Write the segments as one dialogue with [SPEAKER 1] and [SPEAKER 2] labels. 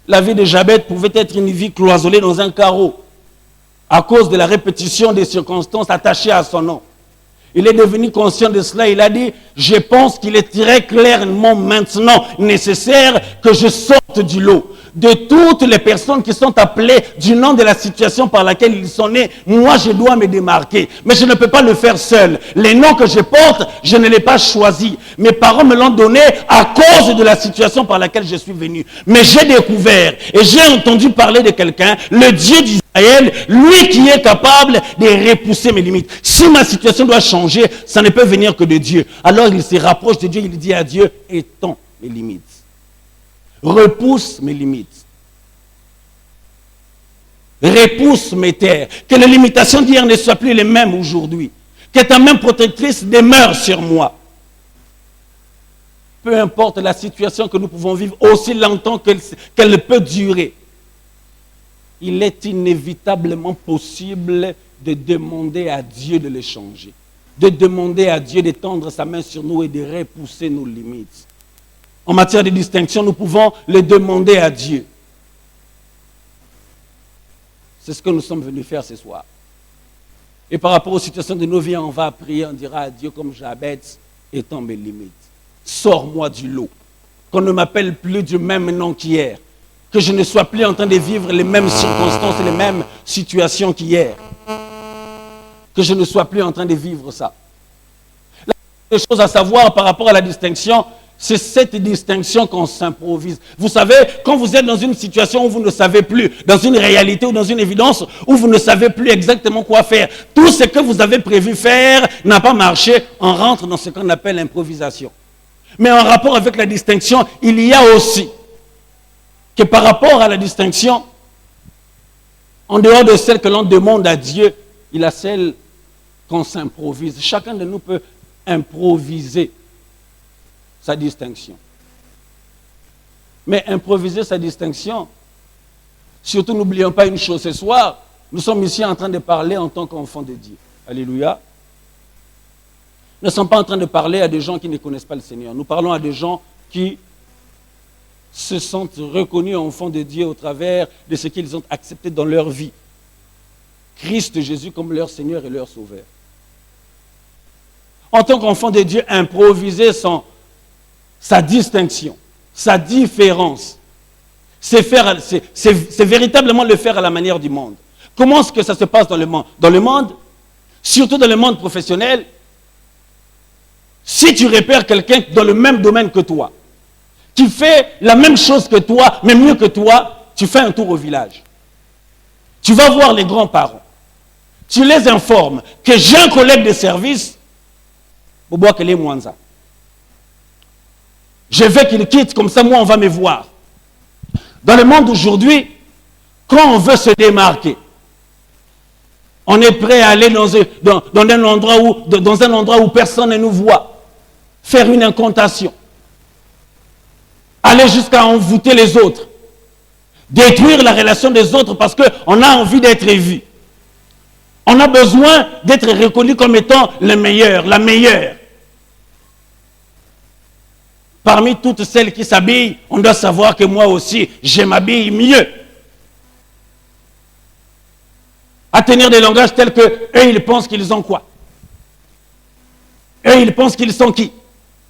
[SPEAKER 1] La vie de Jabez pouvait être une vie cloisonnée dans un carreau à cause de la répétition des circonstances attachées à son nom. Il est devenu conscient de cela. Il a dit, je pense qu'il est très clairement maintenant nécessaire que je sorte du lot. De toutes les personnes qui sont appelées du nom de la situation par laquelle ils sont nés, moi je dois me démarquer. Mais je ne peux pas le faire seul. Les noms que je porte, je ne les ai pas choisis. Mes parents me l'ont donné à cause de la situation par laquelle je suis venu. Mais j'ai découvert et j'ai entendu parler de quelqu'un, le Dieu d'Israël, lui qui est capable de repousser mes limites. Si ma situation doit changer, ça ne peut venir que de Dieu. Alors il se rapproche de Dieu, il dit à Dieu, étends mes limites. Repousse mes limites. Repousse mes terres. Que les limitations d'hier ne soient plus les mêmes aujourd'hui. Que ta main protectrice demeure sur moi. Peu importe la situation que nous pouvons vivre, aussi longtemps qu'elle peut durer, il est inévitablement possible de demander à Dieu de les changer. De demander à Dieu d'étendre sa main sur nous et de repousser nos limites. En matière de distinction, nous pouvons le demander à Dieu. C'est ce que nous sommes venus faire ce soir. Et par rapport aux situations de nos vies, on va prier, on dira à Dieu comme Jabez, étends mes limites. Sors-moi du lot. Qu'on ne m'appelle plus du même nom qu'hier. Que je ne sois plus en train de vivre les mêmes circonstances et les mêmes situations qu'hier. Que je ne sois plus en train de vivre ça. La chose à savoir par rapport à la distinction, c'est cette distinction qu'on s'improvise. Vous savez, quand vous êtes dans une situation où vous ne savez plus, dans une réalité ou dans une évidence, où vous ne savez plus exactement quoi faire, tout ce que vous avez prévu faire n'a pas marché, on rentre dans ce qu'on appelle l'improvisation. Mais en rapport avec la distinction, il y a aussi que par rapport à la distinction, en dehors de celle que l'on demande à Dieu, il y a celle qu'on s'improvise. Chacun de nous peut improviser sa distinction. Mais improviser sa distinction, surtout n'oublions pas une chose ce soir, nous sommes ici en train de parler en tant qu'enfants de Dieu. Alléluia. Nous ne sommes pas en train de parler à des gens qui ne connaissent pas le Seigneur. Nous parlons à des gens qui se sentent reconnus enfants de Dieu au travers de ce qu'ils ont accepté dans leur vie. Christ Jésus comme leur Seigneur et leur Sauveur. En tant qu'enfant de Dieu, improviser sa distinction, sa différence, c'est véritablement le faire à la manière du monde. Comment est-ce que ça se passe dans le monde? Dans le monde, surtout dans le monde professionnel, si tu repères quelqu'un dans le même domaine que toi, qui fait la même chose que toi, mais mieux que toi, tu fais un tour au village. Tu vas voir les grands-parents. Tu les informes que j'ai un collègue de service, je veux qu'il quitte, comme ça, moi, on va me voir. Dans le monde d'aujourd'hui, quand on veut se démarquer, on est prêt à aller dans un endroit où personne ne nous voit, faire une incantation, aller jusqu'à envoûter les autres, détruire la relation des autres parce qu'on a envie d'être vu. On a besoin d'être reconnu comme étant le meilleur, la meilleure. Parmi toutes celles qui s'habillent, on doit savoir que moi aussi, je m'habille mieux. À tenir des langages tels que eux, ils pensent qu'ils ont quoi? Eux, ils pensent qu'ils sont qui?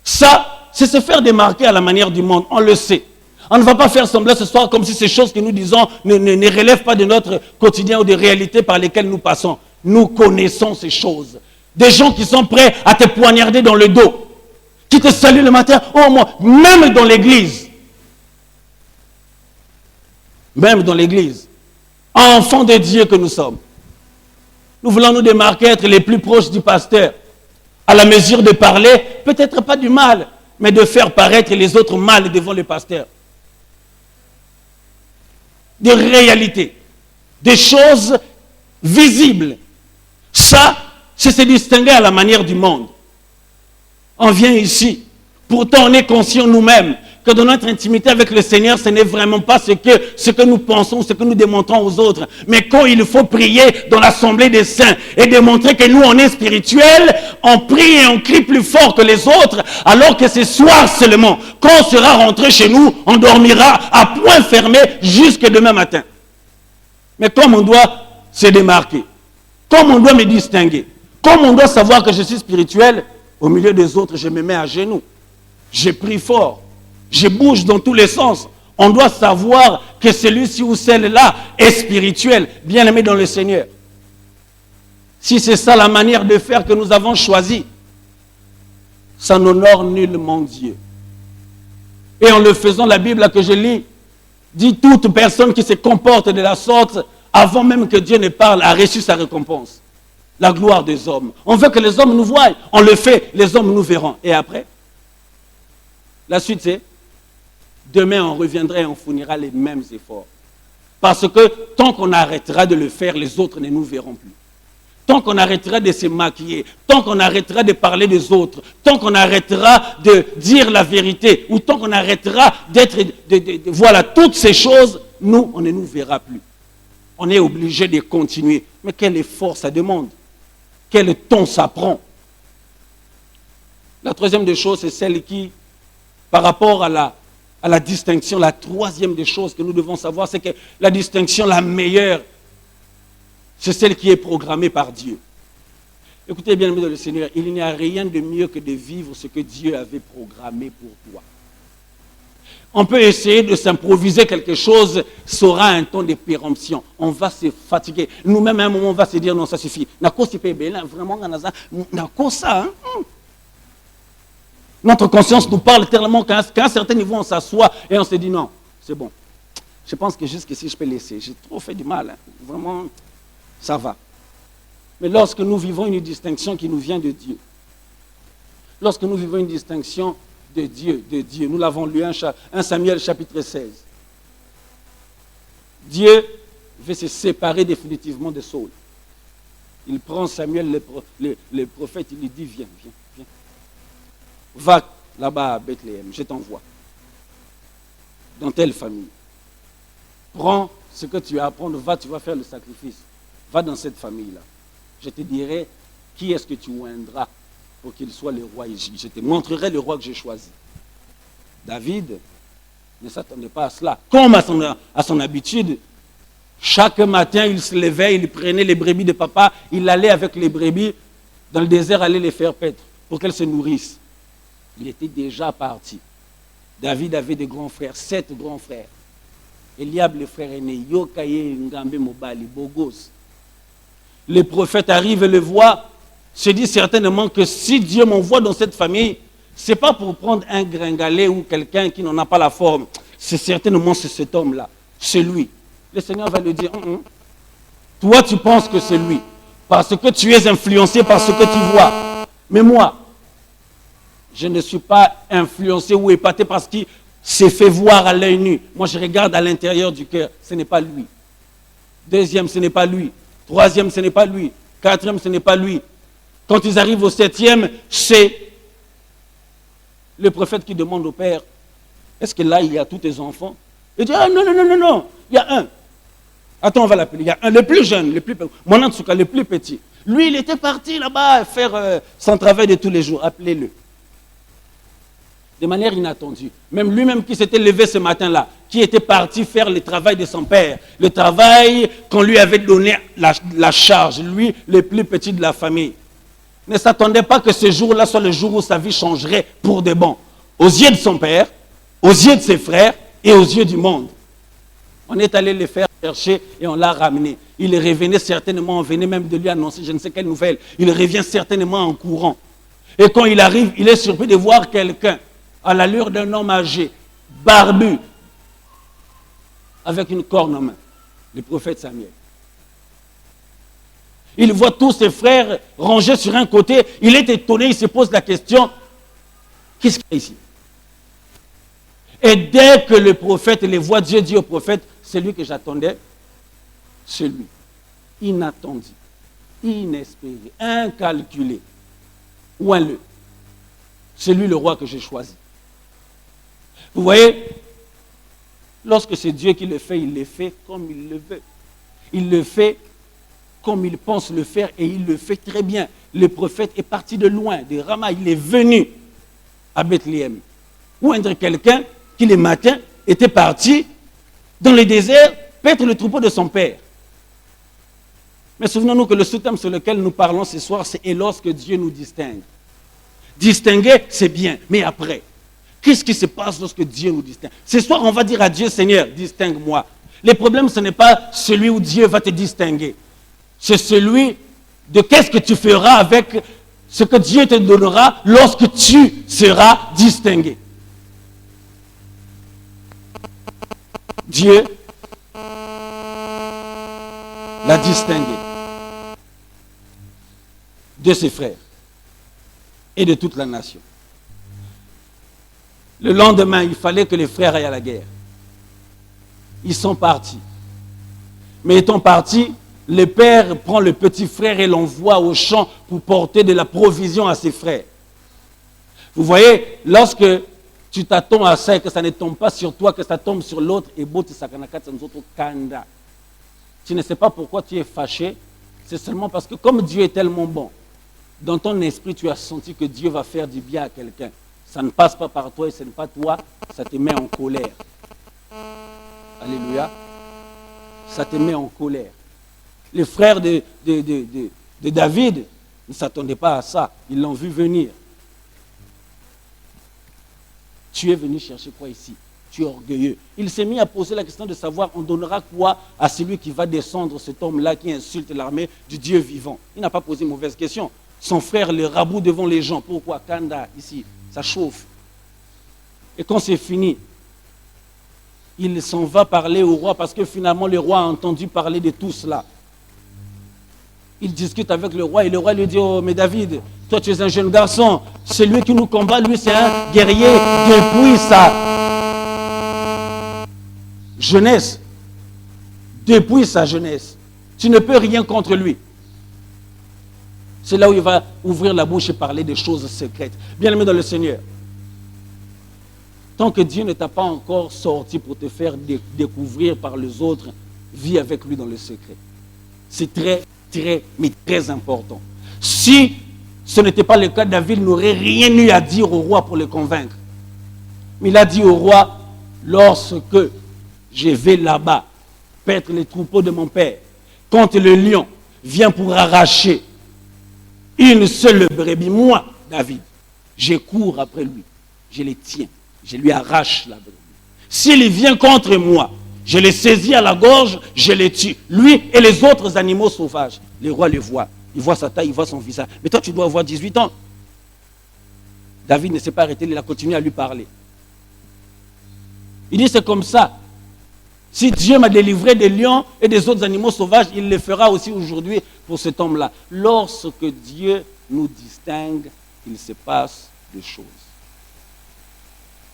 [SPEAKER 1] Ça, c'est se faire démarquer à la manière du monde, on le sait. On ne va pas faire semblant ce soir comme si ces choses que nous disons ne relèvent pas de notre quotidien ou des réalités par lesquelles nous passons. Nous connaissons ces choses. Des gens qui sont prêts à te poignarder dans le dos. Qui te salue le matin, oh moi, même dans l'église. Même dans l'église. Enfants de Dieu que nous sommes. Nous voulons nous démarquer, être les plus proches du pasteur. À la mesure de parler, peut-être pas du mal, mais de faire paraître les autres mal devant le pasteur. Des réalités. Des choses visibles. Ça, c'est se distinguer à la manière du monde. On vient ici. Pourtant, on est conscient nous-mêmes que dans notre intimité avec le Seigneur, ce n'est vraiment pas ce que nous pensons, ce que nous démontrons aux autres. Mais quand il faut prier dans l'assemblée des saints et démontrer que nous, on est spirituels, on prie et on crie plus fort que les autres, alors que ce soir seulement, quand on sera rentré chez nous, on dormira à point fermé jusque demain matin. Mais comme on doit se démarquer, comme on doit me distinguer, comme on doit savoir que je suis spirituel, au milieu des autres, je me mets à genoux. Je prie fort. Je bouge dans tous les sens. On doit savoir que celui-ci ou celle-là est spirituel, bien aimé dans le Seigneur. Si c'est ça la manière de faire que nous avons choisie, ça n'honore nullement Dieu. Et en le faisant, la Bible que je lis dit toute personne qui se comporte de la sorte, avant même que Dieu ne parle, a reçu sa récompense. La gloire des hommes. On veut que les hommes nous voient. On le fait, les hommes nous verront. Et après, la suite c'est, demain on reviendra et on fournira les mêmes efforts. Parce que tant qu'on arrêtera de le faire, les autres ne nous verront plus. Tant qu'on arrêtera de se maquiller, tant qu'on arrêtera de parler des autres, tant qu'on arrêtera de dire la vérité, ou tant qu'on arrêtera d'être... voilà, toutes ces choses, nous, on ne nous verra plus. On est obligé de continuer. Mais quel effort ça demande? Quel temps ça prend? La troisième des choses, c'est celle qui, par rapport à la distinction, la troisième des choses que nous devons savoir, c'est que la distinction la meilleure, c'est celle qui est programmée par Dieu. Écoutez bien, amis de le Seigneur, il n'y a rien de mieux que de vivre ce que Dieu avait programmé pour toi. On peut essayer de s'improviser quelque chose, ça aura un temps de péremption. On va se fatiguer. Nous-mêmes, à un moment, on va se dire, non, ça suffit. Vraiment, notre conscience nous parle tellement qu'à un certain niveau, on s'assoit et on se dit, non, c'est bon. Je pense que jusqu'ici, je peux laisser. J'ai trop fait du mal. Vraiment, ça va. Mais lorsque nous vivons une distinction qui nous vient de Dieu, lorsque nous vivons une distinction de Dieu, nous l'avons lu, 1 Samuel chapitre 16. Dieu veut se séparer définitivement de Saul. Il prend Samuel, le prophète, il lui dit, viens. Va là-bas à Bethléem, je t'envoie. Dans telle famille. Prends ce que tu as à apprendre, va, tu vas faire le sacrifice. Va dans cette famille-là. Je te dirai qui est-ce que tu oindras pour qu'il soit le roi. Je te montrerai le roi que j'ai choisi. David ne s'attendait pas à cela. Comme à son habitude, chaque matin, il se levait, il prenait les brebis de papa, il allait avec les brebis dans le désert, aller les faire paître pour qu'elles se nourrissent. Il était déjà parti. David avait des grands frères, 7 grands frères. Eliab, le frère aîné, Yokaye, Ngambe, Mobali, Bogos. Le prophète arrive et le voit, se dit certainement que si Dieu m'envoie dans cette famille, ce n'est pas pour prendre un gringalet ou quelqu'un qui n'en a pas la forme. C'est certainement cet homme-là. C'est lui. Le Seigneur va lui dire, toi tu penses que c'est lui, parce que tu es influencé par ce que tu vois. Mais moi, je ne suis pas influencé ou épaté parce qu'il s'est fait voir à l'œil nu. Moi, je regarde à l'intérieur du cœur. Ce n'est pas lui. Deuxième, ce n'est pas lui. Troisième, ce n'est pas lui. Quatrième, ce n'est pas lui. Quand ils arrivent au 7e, c'est le prophète qui demande au père, est-ce que là, il y a tous tes enfants? Il dit, ah, non, il y a un. Attends, on va l'appeler. Il y a un, le plus jeune, mon en tout cas, le plus petit. Lui, il était parti là-bas faire son travail de tous les jours. Appelez-le. De manière inattendue. Même lui-même qui s'était levé ce matin-là, qui était parti faire le travail de son père, le travail qu'on lui avait donné la charge, lui, le plus petit de la famille, ne s'attendait pas que ce jour-là soit le jour où sa vie changerait pour de bon. Aux yeux de son père, aux yeux de ses frères et aux yeux du monde. On est allé le faire chercher et on l'a ramené. Il revenait certainement, on venait même de lui annoncer je ne sais quelle nouvelle. Il revient certainement en courant. Et quand il arrive, il est surpris de voir quelqu'un à l'allure d'un homme âgé, barbu, avec une corne en main, le prophète Samuel. Il voit tous ses frères rangés sur un côté, il est étonné, il se pose la question, qu'est-ce qu'il y a ici? Et dès que le prophète les voit, Dieu dit au prophète, c'est lui que j'attendais, c'est lui. Inattendu, inespéré, incalculé. Ouin-le. C'est lui le roi que j'ai choisi. Vous voyez, lorsque c'est Dieu qui le fait comme il le veut. Il le fait comme il pense le faire et il le fait très bien. Le prophète est parti de loin, de Rama, il est venu à Bethléem. Oindre quelqu'un qui le matin était parti dans le désert paître le troupeau de son père. Mais souvenons-nous que le sous-thème sur lequel nous parlons ce soir, c'est « Et lorsque Dieu nous distingue ». Distinguer, c'est bien, mais après, qu'est-ce qui se passe lorsque Dieu nous distingue? Ce soir, on va dire à Dieu, Seigneur, distingue-moi. Le problème, ce n'est pas celui où Dieu va te distinguer. C'est celui de qu'est-ce que tu feras avec ce que Dieu te donnera lorsque tu seras distingué. Dieu l'a distingué de ses frères et de toute la nation. Le lendemain, il fallait que les frères aillent à la guerre. Ils sont partis. Mais étant partis, le père prend le petit frère et l'envoie au champ pour porter de la provision à ses frères. Vous voyez, lorsque tu t'attends à ça et que ça ne tombe pas sur toi, que ça tombe sur l'autre, et tu ne sais pas pourquoi tu es fâché, c'est seulement parce que comme Dieu est tellement bon, dans ton esprit, tu as senti que Dieu va faire du bien à quelqu'un. Ça ne passe pas par toi et ce n'est pas toi, ça te met en colère. Alléluia. Ça te met en colère. Les frères de David ne s'attendaient pas à ça. Ils l'ont vu venir. Tu es venu chercher quoi ici? Tu es orgueilleux. Il s'est mis à poser la question de savoir on donnera quoi à celui qui va descendre, cet homme-là qui insulte l'armée du Dieu vivant. Il n'a pas posé une mauvaise question. Son frère le raboute devant les gens. Pourquoi? Kanda, ici, ça chauffe. Et quand c'est fini, il s'en va parler au roi parce que finalement le roi a entendu parler de tout cela. Il discute avec le roi et le roi lui dit « Oh, mais David, toi tu es un jeune garçon, celui qui nous combat, lui c'est un guerrier depuis sa jeunesse. Depuis sa jeunesse. Tu ne peux rien contre lui. » C'est là où il va ouvrir la bouche et parler des choses secrètes. Bien-aimé dans le Seigneur, tant que Dieu ne t'a pas encore sorti pour te faire découvrir par les autres, vis avec lui dans le secret. C'est très important. Si ce n'était pas le cas, David n'aurait rien eu à dire au roi pour le convaincre. Mais il a dit au roi, lorsque je vais là-bas, paître les troupeaux de mon père, quand le lion vient pour arracher une seule brebis, moi, David, je cours après lui, je les tiens, je lui arrache la brebis. S'il vient contre moi, je les saisis à la gorge, je les tue. Lui et les autres animaux sauvages. Le roi le voit. Il voit sa taille, il voit son visage. Mais toi, tu dois avoir 18 ans. David ne s'est pas arrêté, il a continué à lui parler. Il dit, c'est comme ça. Si Dieu m'a délivré des lions et des autres animaux sauvages, il le fera aussi aujourd'hui pour cet homme-là. Lorsque Dieu nous distingue, il se passe des choses.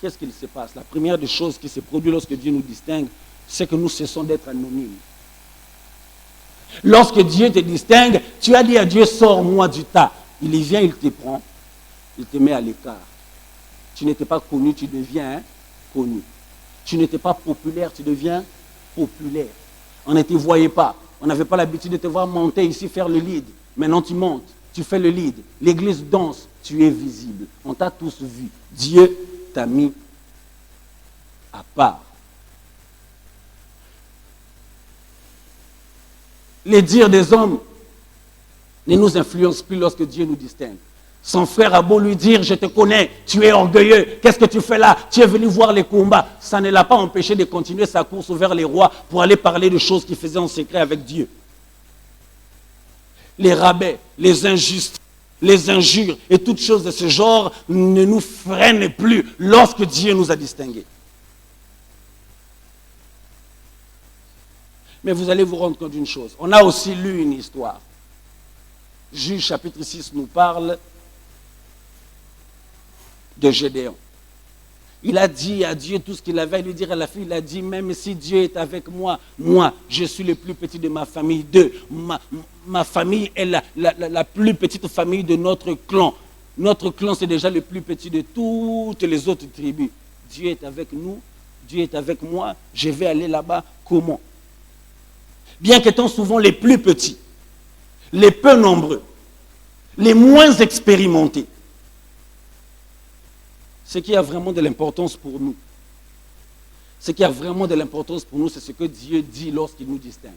[SPEAKER 1] Qu'est-ce qu'il se passe? La première des choses qui se produit lorsque Dieu nous distingue, c'est que nous cessons d'être anonymes. Lorsque Dieu te distingue, tu as dit à Dieu, sors-moi du tas. Il y vient, il te prend, il te met à l'écart. Tu n'étais pas connu, tu deviens connu. Tu n'étais pas populaire, tu deviens populaire. On ne te voyait pas. On n'avait pas l'habitude de te voir monter ici, faire le lead. Maintenant tu montes, tu fais le lead. L'église danse, tu es visible. On t'a tous vu. Dieu t'a mis à part. Les dires des hommes ne nous influencent plus lorsque Dieu nous distingue. Son frère a beau lui dire, je te connais, tu es orgueilleux, qu'est-ce que tu fais là? Tu es venu voir les combats. Ça ne l'a pas empêché de continuer sa course vers les rois pour aller parler de choses qu'il faisait en secret avec Dieu. Les rabais, les injustices, les injures et toutes choses de ce genre ne nous freinent plus lorsque Dieu nous a distingués. Mais vous allez vous rendre compte d'une chose. On a aussi lu une histoire. Juge chapitre 6 nous parle de Gédéon. Il a dit à Dieu tout ce qu'il avait à lui dire à la fille. Il a dit, même si Dieu est avec moi, moi, je suis le plus petit de ma famille. Ma famille est la plus petite famille de notre clan. Notre clan, c'est déjà le plus petit de toutes les autres tribus. Dieu est avec nous, Dieu est avec moi, je vais aller là-bas, comment? Bien qu'étant souvent les plus petits, les peu nombreux, les moins expérimentés, ce qui a vraiment de l'importance pour nous, c'est ce que Dieu dit lorsqu'il nous distingue.